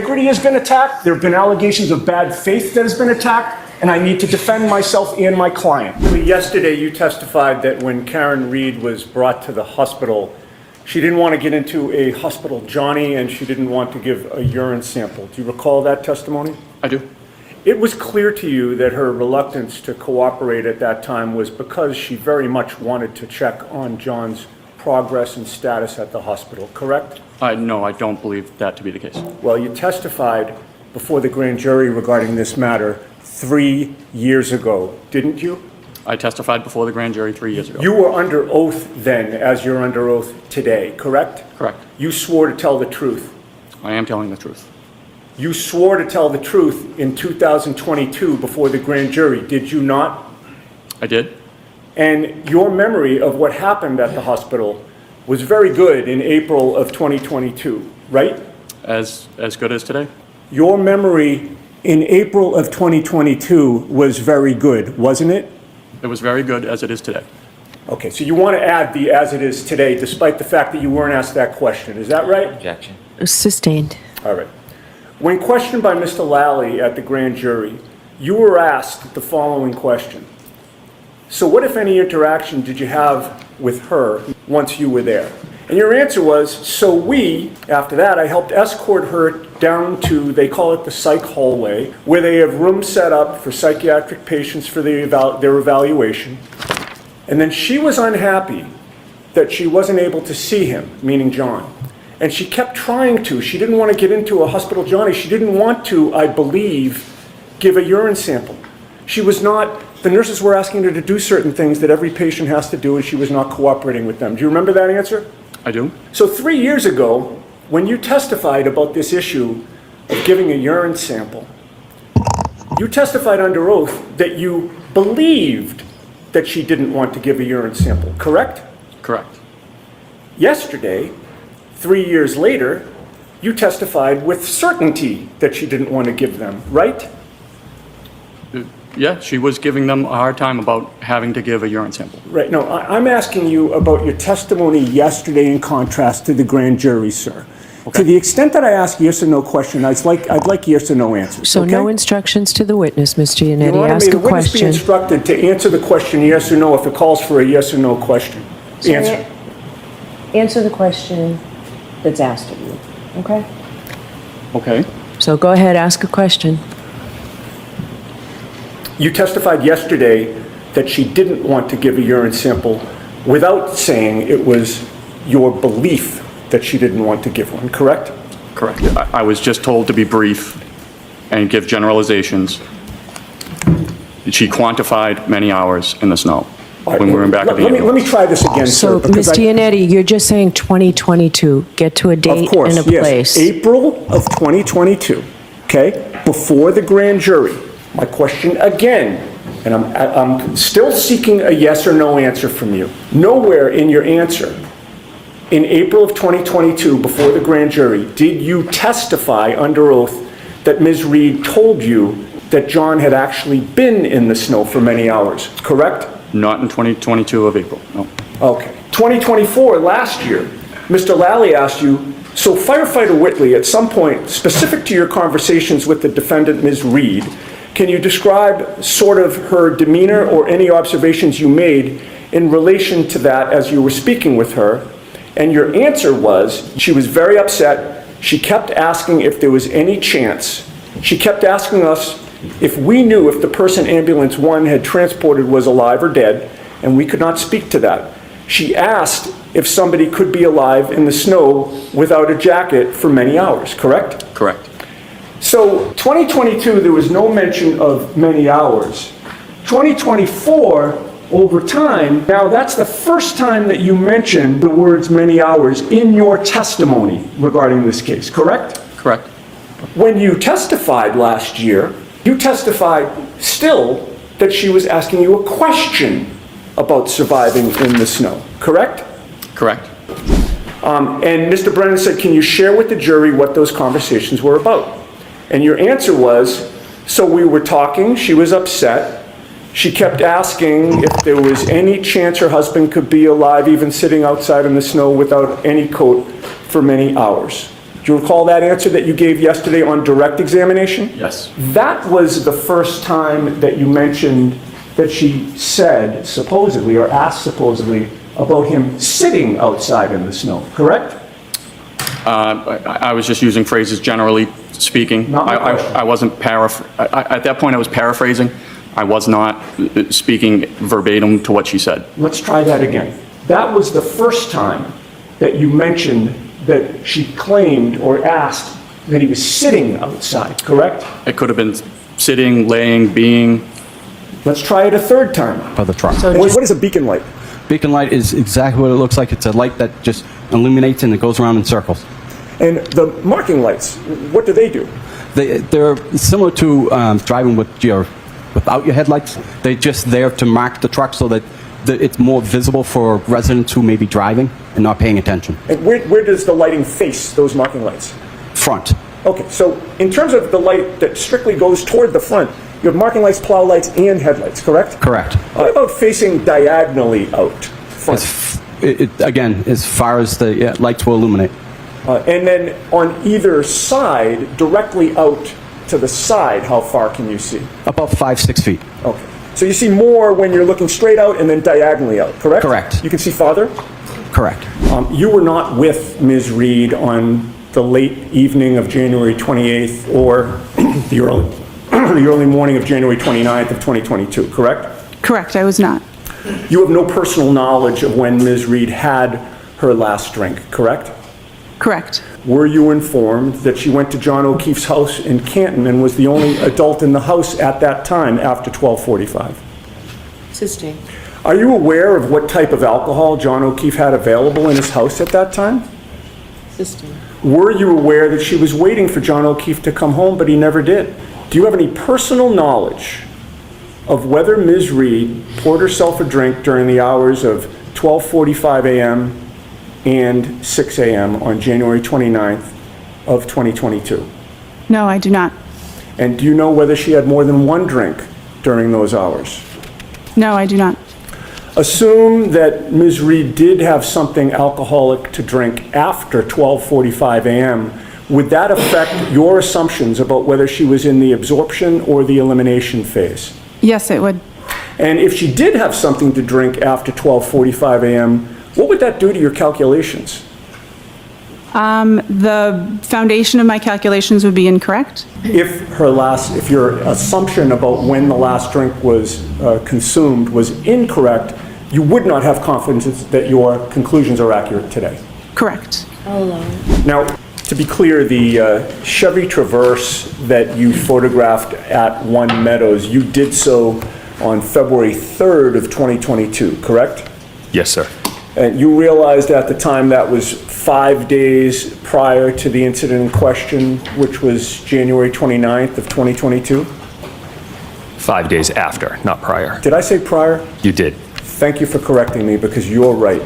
integrity has been attacked, there have been allegations of bad faith that has been attacked, and I need to defend myself and my client. Yesterday, you testified that when Karen Reed was brought to the hospital, she didn't want to get into a hospital Johnny and she didn't want to give a urine sample. Do you recall that testimony? I do. It was clear to you that her reluctance to cooperate at that time was because she very much wanted to check on John's progress and status at the hospital, correct? No, I don't believe that to be the case. Well, you testified before the grand jury regarding this matter 3 years ago, didn't you? I testified before the grand jury 3 years ago. You were under oath then, as you're under oath today, correct? Correct. You swore to tell the truth. I am telling the truth. You swore to tell the truth in 2022 before the grand jury, did you not? I did. And your memory of what happened at the hospital was very good in April of 2022, right? As good as today? Your memory in April of 2022 was very good, wasn't it? It was very good as it is today. Okay, so you want to add the as it is today, despite the fact that you weren't asked that question, is that right? Objection. Sustained. All right. When questioned by Mr. Lally at the grand jury, you were asked the following question. So what, if any, interaction did you have with her once you were there? And your answer was, so after that, I helped escort her down to, they call it the psych hallway, where they have rooms set up for psychiatric patients for their evaluation. And then she was unhappy that she wasn't able to see him, meaning John. And she kept trying to. She didn't want to get into a hospital Johnny. She didn't want to, I believe, give a urine sample. She was not, the nurses were asking her to do certain things that every patient has to do, and she was not cooperating with them. Do you remember that answer? I do. So 3 years ago, when you testified about this issue of giving a urine sample, you testified under oath that you believed that she didn't want to give a urine sample, correct? Correct. Yesterday, 3 years later, you testified with certainty that she didn't want to give them, right? Yeah, she was giving them a hard time about having to give a urine sample. Right. No, I'm asking you about your testimony yesterday in contrast to the grand jury, sir. Okay. To the extent that I ask yes or no question, I'd like yes or no answers. So okay? no instructions to the witness, Mr. Yannetti. Ask a the witness be question. instructed to answer the question yes or no if it calls for a yes or no question. Answer. Answer the question that's asked of you, okay? Okay. So go ahead, ask a question. You testified yesterday that she didn't want to give a urine sample without saying it was your belief that she didn't want to give one, correct? Correct. I was just told to be brief and give generalizations. She quantified many hours in the snow when we were in back of the ambulance. Let me try this again, So, sir. Mr. Yannetti, you're just saying 2022. Get to a date Of course, and a yes. place. April of 2022, okay? Before the grand jury. My question again, and I'm still seeking a yes or no answer from you. Nowhere in your answer, in April of 2022, before the grand jury, did you testify under oath that Ms. Reed told you that John had actually been in the snow for many hours, correct? Not in 2022 of April, no. Okay. 2024, last year, Mr. Lally asked you, so Firefighter Whitley, at some point, specific to your conversations with the defendant, Ms. Reed, can you describe sort of her demeanor or any observations you made in relation to that as you were speaking with her? And your answer was, she was very upset. She kept asking if there was any chance. She kept asking us if we knew if the person ambulance 1 had transported was alive or dead, and we could not speak to that. She asked if somebody could be alive in the snow without a jacket for many hours, correct? Correct. So 2022, there was no mention of many hours. 2024, over time, now that's the first time that you mentioned the words many hours in your testimony regarding this case, correct? Correct. When you testified last year, you testified still that she was asking you a question about surviving in the snow, correct? Correct. And Mr. Brennan said, can you share with the jury what those conversations were about? And your answer was, so we were talking, she was upset. She kept asking if there was any chance her husband could be alive, even sitting outside in the snow without any coat for many hours. Do Do you recall that answer that you gave yesterday on direct examination? Yes. That was the first time that you mentioned that she said, supposedly, or asked supposedly, about him sitting outside in the snow, correct? I was just using phrases generally speaking. Not my question. I wasn't at that point I was paraphrasing. I was not speaking verbatim to what she said. Let's try that again. That was the first time that you mentioned that she claimed or asked that he was sitting outside, correct? It could have been sitting, laying, being. Let's try it a third time. Of the truck. What is a beacon light? Beacon light is exactly what it looks like. It's a light that just illuminates and it goes around in circles. And the marking lights, what do they do? They're similar to driving without your headlights. They're just there to mark the truck so that it's more visible for residents who may be driving and not paying attention. And where does the lighting face those marking lights? Front. Okay, so in terms of the light that strictly goes toward the front, you have marking lights, plow lights, and headlights, correct? Correct. What about facing diagonally out front? Again, as far as the lights will illuminate. And then on either side, directly out to the side, how far can you see? About 5-6 feet. Okay. So you see more when you're looking straight out and then diagonally out, correct? Correct. You can see farther? Correct. You were not with Ms. Reed on the late evening of January 28th or the early morning of January 29th of 2022, correct? Correct, I was not. You have no personal knowledge of when Ms. Reed had her last drink, correct? Correct. Were you informed that she went to John O'Keefe's house in Canton and was the only adult in the house at that time after 12:45? Assisting. Are you aware of what type of alcohol John O'Keefe had available in his house at that time? Assisting. Were you aware that she was waiting for John O'Keefe to come home, but he never did? Do you have any personal knowledge of whether Ms. Reed poured herself a drink during the hours of 12:45 a.m. and 6 a.m. on January 29th of 2022? No, I do not. And do you know whether she had more than one drink during those hours? No, I do not. Assume that Ms. Reed did have something alcoholic to drink after 12:45 a.m. Would that affect your assumptions about whether she was in the absorption or the elimination phase? Yes, it would. And if she did have something to drink after 12:45 a.m., what would that do to your calculations? The foundation of my calculations would be incorrect. If your assumption about when the last drink was consumed was incorrect, you would not have confidence that your conclusions are accurate today. Correct. Now, to be clear, the Chevy Traverse that you photographed at One Meadows, you did so on February 3rd of 2022, correct? Yes, sir. And you realized at the time that was 5 days prior to the incident in question, which was January 29th of 2022? 5 days after, not prior. Did I say prior? You did. Thank you for correcting me, because you're right.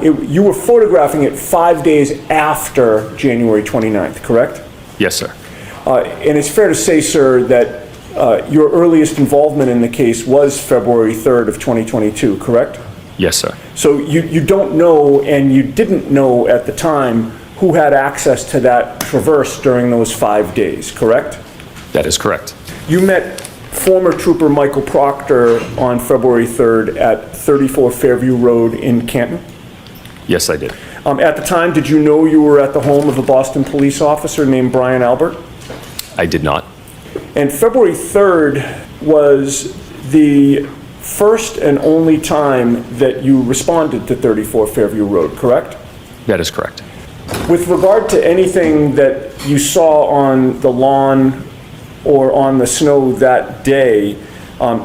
You were photographing it 5 days after January 29th, correct? Yes, sir. And it's fair to say, sir, that your earliest involvement in the case was February 3rd of 2022, correct? Yes, sir. So you don't know, and you didn't know at the time, who had access to that Traverse during those 5 days, correct? That is correct. You met former Trooper Michael Proctor on February 3rd at 34 Fairview Road in Canton? Yes, I did. At the time, did you know you were at the home of a Boston police officer named Brian Albert? I did not. And February 3rd was the first and only time that you responded to 34 Fairview Road, correct? That is correct. With regard to anything that you saw on the lawn or on the snow that day,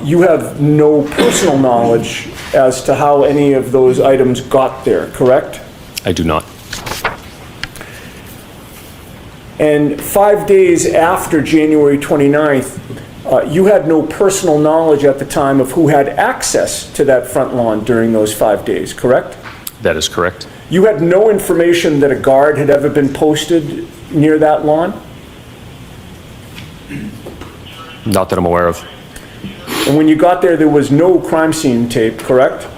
you have no personal knowledge as to how any of those items got there, correct? I do not. And 5 days after January 29th, you had no personal knowledge at the time of who had access to that front lawn during those 5 days, correct? That is correct. You had no information that a guard had ever been posted near that lawn? Not that I'm aware of. And when you got there, there was no crime scene tape, correct?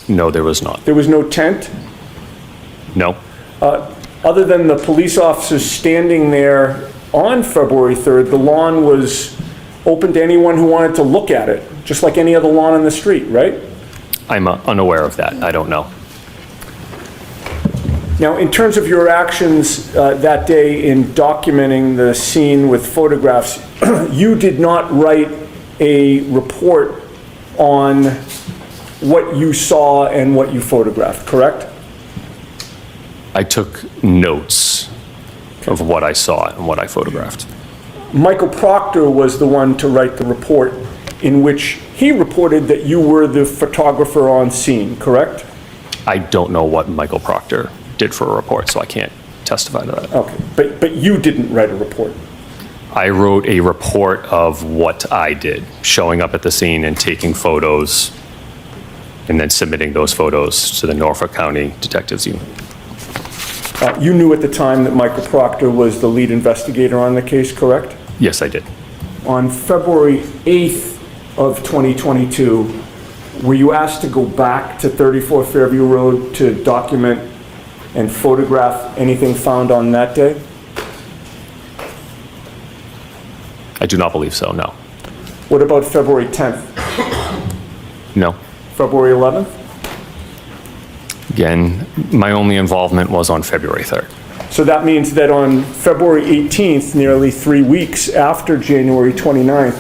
No, there was not. There was no tent? No. other than the police officers standing there on February 3rd, the lawn was open to anyone who wanted to look at it, just like any other lawn on the street, right? I'm unaware of that. I don't know. Now, in terms of your actions that day in documenting the scene with photographs, you did not write a report on what you saw and what you photographed, correct? I took notes of what I saw and what I photographed. Michael Proctor was the one to write the report in which he reported that you were the photographer on scene, correct? I don't know what Michael Proctor did for a report, so I can't testify to that. Okay, but you didn't write a report. I wrote a report of what I did, showing up at the scene and taking photos, and then submitting those photos to the Norfolk County Detectives Unit. You knew at the time that Michael Proctor was the lead investigator on the case, correct? Yes, I did. On February 8th of 2022, were you asked to go back to 34 Fairview Road to document and photograph anything found on that day? I do not believe so, no. What about February 10th? No. February 11th? Again, my only involvement was on February 3rd. So that means that on February 18th, nearly 3 weeks after January 29th,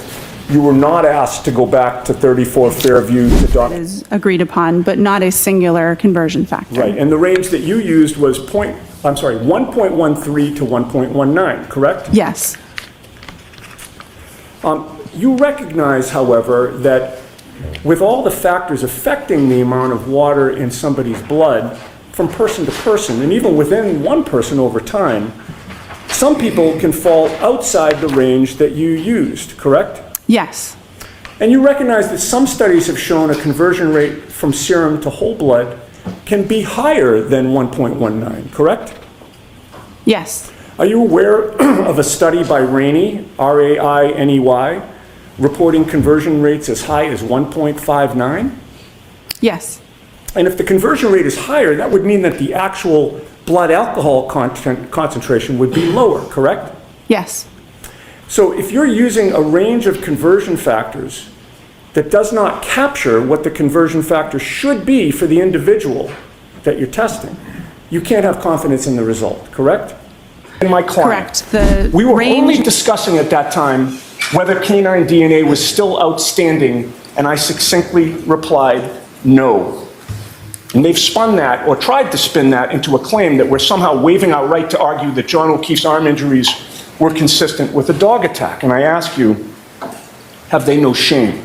you were not asked to go back to 34 Fairview to document. Is agreed upon, but not a singular conversion factor. Right, and the range that you used was 1.13 to 1.19, correct? Yes. You recognize, however, that with all the factors affecting the amount of water in somebody's blood from person to person, and even within one person over time, some people can fall outside the range that you used, correct? Yes. And you recognize that some studies have shown a conversion rate from serum to whole blood can be higher than 1.19, correct? Yes. Are you aware of a study by Rainey, R-A-I-N-E-Y, reporting conversion rates as high as 1.59? Yes. And if the conversion rate is higher, that would mean that the actual blood alcohol concentration would be lower, correct? Yes. So if you're using a range of conversion factors that does not capture what the conversion factor should be for the individual that you're testing, you can't have confidence in the result, correct? And my client. Correct. We were only discussing at that time whether canine DNA was still outstanding, and I succinctly replied, no. And they've spun that, or tried to spin that, into a claim that we're somehow waiving our right to argue that John O'Keefe's arm injuries were consistent with a dog attack. And I ask you, have they no shame?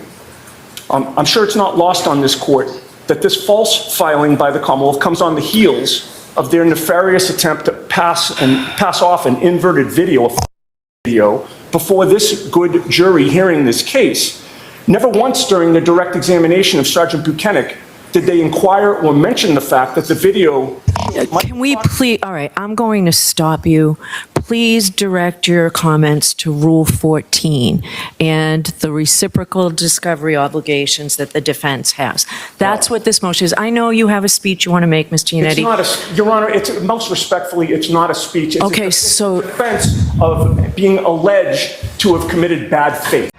I'm sure it's not lost on this court that this false filing by the Commonwealth comes on the heels of their nefarious attempt to pass off an inverted video before this good jury hearing this case. Never once during the direct examination of Sergeant Buchanan did they inquire or mention the fact that the video... Can we please, all right, I'm going to stop you. Please direct your comments to Rule 14 and the reciprocal discovery obligations that the defense has. That's what this motion is. I know you have a speech you want to make, Mr. Yannetti. It's not a, Your Honor, it's, most respectfully, it's not a speech. It's Okay, a so... defense of being alleged to have committed bad faith.